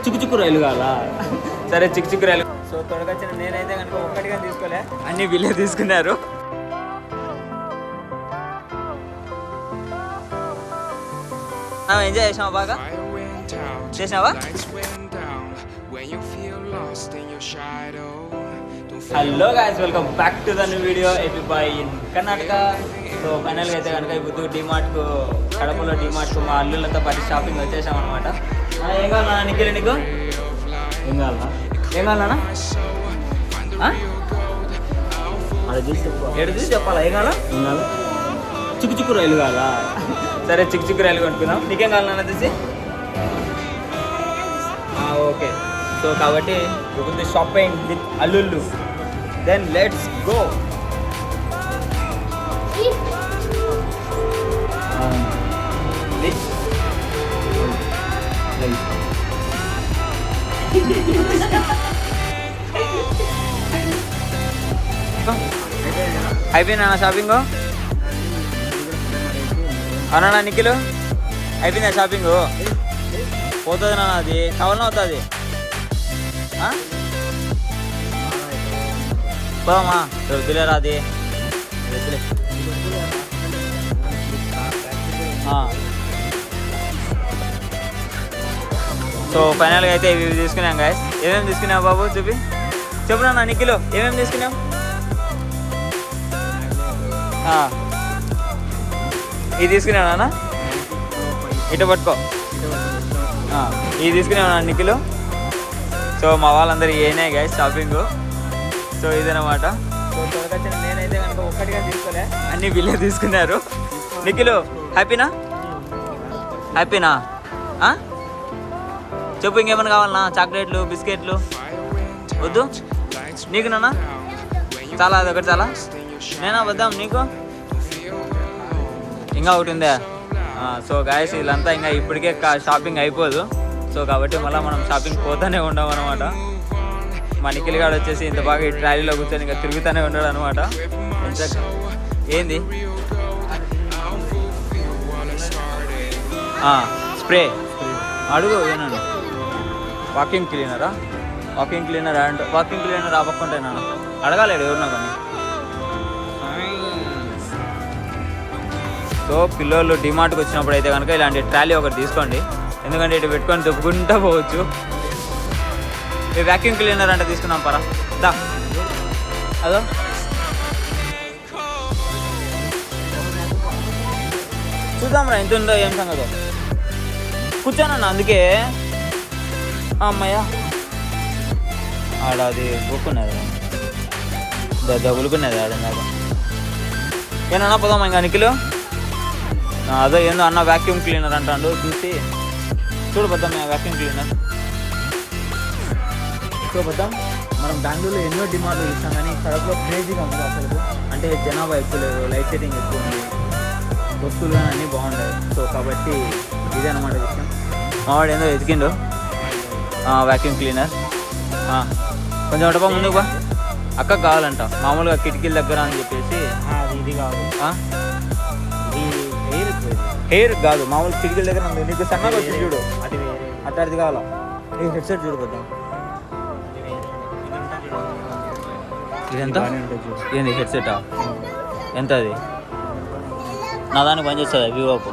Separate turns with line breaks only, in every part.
చుక్కు రైలు కావాలా? సరే చుక్కు రైలు. సో తొడగొచ్చిన నేనైతే కనుక ఒక్కటిగా తీసుకోలే, అన్ని వీళ్ళే తీసుకున్నారు. ఎంజాయ్ చేసినావా? బాగా చేసినావా? Hello guys, welcome back to the new video AP boy in Karnataka. So ఫైనల్గా అయితే కనుక ఇప్పుడు డిమార్ట్కు, కడపలో డిమార్ట్కు మా అల్లుళ్ళతో పాటు షాపింగ్ వచ్చేసాం అనమాట. ఏం కావాలన్నా నిఖిల్? నీకు ఏం కావాలన్నా? ఏం కావాలన్నా? ఏడు చూసి చెప్పాలా? ఏం కావాలా? ఏం కావాలా? చుక్కు రైలు కావాలా? సరే చుక్కు రైలు కొనుక్కుందాం. నీకేం కావాలన్నా తీసి? ఓకే. సో కాబట్టి ఇప్పుడు షాపింగ్ విత్ అల్లుళ్ళు. Then let's go. అయిపోయిందా షాపింగ్? అవునా నిఖిల్? అయిపోయిందా షాపింగ్? పోతుంది నాన్న, అది కావాలన్నా అవుతుంది. పోమా వద్దులేరా, అది వద్దులే. సో ఫైనల్గా అయితే ఇవి తీసుకున్నాం గాయస్. ఏమేమి తీసుకున్నావు బాబు? చెప్పు నా నిఖిల్, ఏమేమి తీసుకున్నావు? ఇది తీసుకున్నానా? ఇటు పట్టుకో. ఇది తీసుకున్నావు నిఖిల్. సో మా వాళ్ళందరూ ఏనాయి గాయస్ షాపింగ్. సో ఇదనమాట. సో తొలగొచ్చిన నేనైతే కనుక ఒక్కటిగా తీసుకోలే, అన్ని వీళ్ళే తీసుకున్నారు. నిఖిల్ హ్యాపీనా? హ్యాపీనా? చెప్పు, ఇంకేమైనా కావాలన్నా? చాక్లెట్లు, బిస్కెట్లు వద్దు నీకు నాన్న? చాలా, అదొకటి చాలా. నేనా వద్దాం నీకు? ఇంకా ఒకటి ఉందా? సో గాయస్ వీళ్ళంతా ఇంకా ఇప్పటికే షాపింగ్ అయిపోదు. సో కాబట్టి మళ్ళీ మనం షాపింగ్ పోతూనే ఉండం అనమాట. మా నిఖిల్ గాడు వచ్చేసి ఇంత బాగా ఈ ట్రాలీలో కూర్చొని ఇంకా తిరుగుతూనే ఉన్నాడు అనమాట. ఏంది స్ప్రే అడుగు? ఏనాను వాక్యూమ్ క్లీనరా? వాక్యూమ్ క్లీనర్ అంటే వాక్యూమ్ క్లీనర్ ఆపక్కుంటే నాన్న అడగాలేడు ఎవరున్నా కానీ. సో పిల్లలు డిమార్ట్కి వచ్చినప్పుడు అయితే కనుక ఇలాంటి ట్రాలీ ఒకటి తీసుకోండి, ఎందుకంటే ఇటు పెట్టుకొని దుప్పుకుంటూ పోవచ్చు. ఈ వ్యాక్యూమ్ క్లీనర్ అంటే తీసుకున్నాం పరా దా. అదో చూద్దాం రా, ఎంత ఉందో ఏం సంగతో. కూర్చోనన్నా, అందుకే అమ్మయ్య ఆడ అది బొక్కున్నది, దగులుకున్నది ఆడ. ఏనన్నా పోదామా ఇంకా నిఖిల్? అదో ఏందో అన్న వ్యాక్యూమ్ క్లీనర్ అంటాడు, చూసి చూడబద్దాం వ్యాక్యూమ్ క్లీనర్. చూడబద్దాం. మనం బెంగళూరులో ఎన్నో డిమాండ్లు ఇస్తాం, కానీ కడపలో క్రేజీగా ఉంది అసలు. అంటే జనాభా ఎక్కువ లేదు, లైట్ సెట్టింగ్ ఎక్కువ ఉంది, వస్తువులు కానీ అన్నీ బాగుంటాయి. సో కాబట్టి ఇదే అనమాట విషయం. మావాడు ఏందో ఎతికిండు వ్యాక్యూమ్ క్లీనర్. కొంచెం ఒకటపా ముందుకు బా. అక్క కావాలంట మామూలుగా కిటికీల దగ్గర అని చెప్పేసి. ఇది కావాలి, హెయిర్ కాదు, మామూలు కిటికీల దగ్గర ఉంది. నీకు సన్నగా వచ్చి చూడు, అది అట్లాంటిది కావాలా? ఈ హెడ్సెట్ చూడబోద్దాం. ఇదెంత? ఏంది హెడ్సెటా? ఎంత అది? నా దానికి పని చేస్తుందా? వివోకు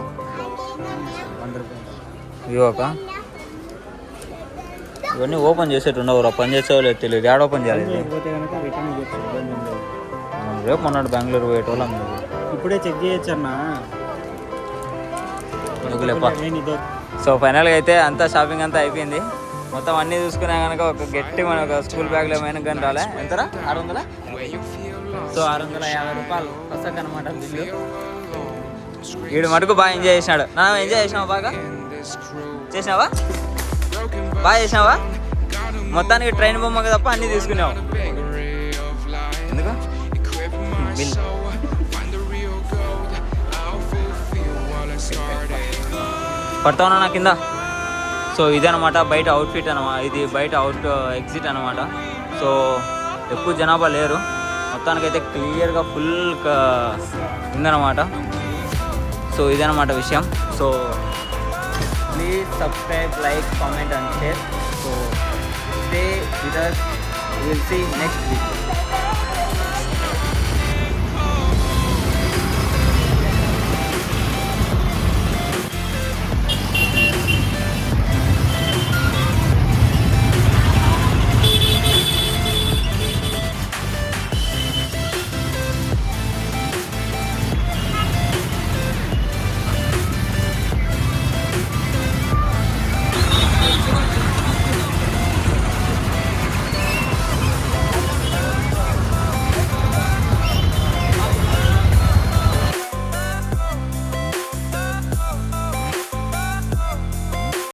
వివోకా? ఇవన్నీ ఓపెన్ చేసేట్టు ఉండవు, పని చేసేవాళ్ళు లేదు, తెలియదు. యాడ్ ఓపెన్ చేయాలి? రేపు మొన్నటి బెంగళూరు పోయేటోళ్ళం, ఇప్పుడే చెక్ చేయొచ్చు అన్నా. సో ఫైనల్గా అయితే అంతా షాపింగ్ అంతా అయిపోయింది. మొత్తం అన్నీ చూసుకున్నా కనుక ఒక గట్టి మన ఒక స్కూల్ బ్యాగ్లో ఏమైనా కానీ రాలే. ఎంతరా? 600. సో 650 రూపాయలు వస్తాక అనమాట బిల్లు. వీడు మటుకు బాగా ఎంజాయ్ చేసినాడు. నా ఎంజాయ్ చేసినావా? బాగా చేసినావా? బాగా చేసినావా? మొత్తానికి ట్రైన్ బొమ్మ తప్ప అన్నీ తీసుకున్నావు. ఎందుకు బిల్? పడతా ఉన్నా నా కింద. సో ఇదనమాట బయట అవుట్ఫిట్ అనమాట, ఇది బయట ఎగ్జిట్ అనమాట. సో ఎక్కువ జనాభా లేరు, మొత్తానికైతే క్లియర్గా ఫుల్ ఉందన్నమాట. సో ఇదనమాట విషయం. So Please subscribe, like, comment and share. So stay with us. We will see next week.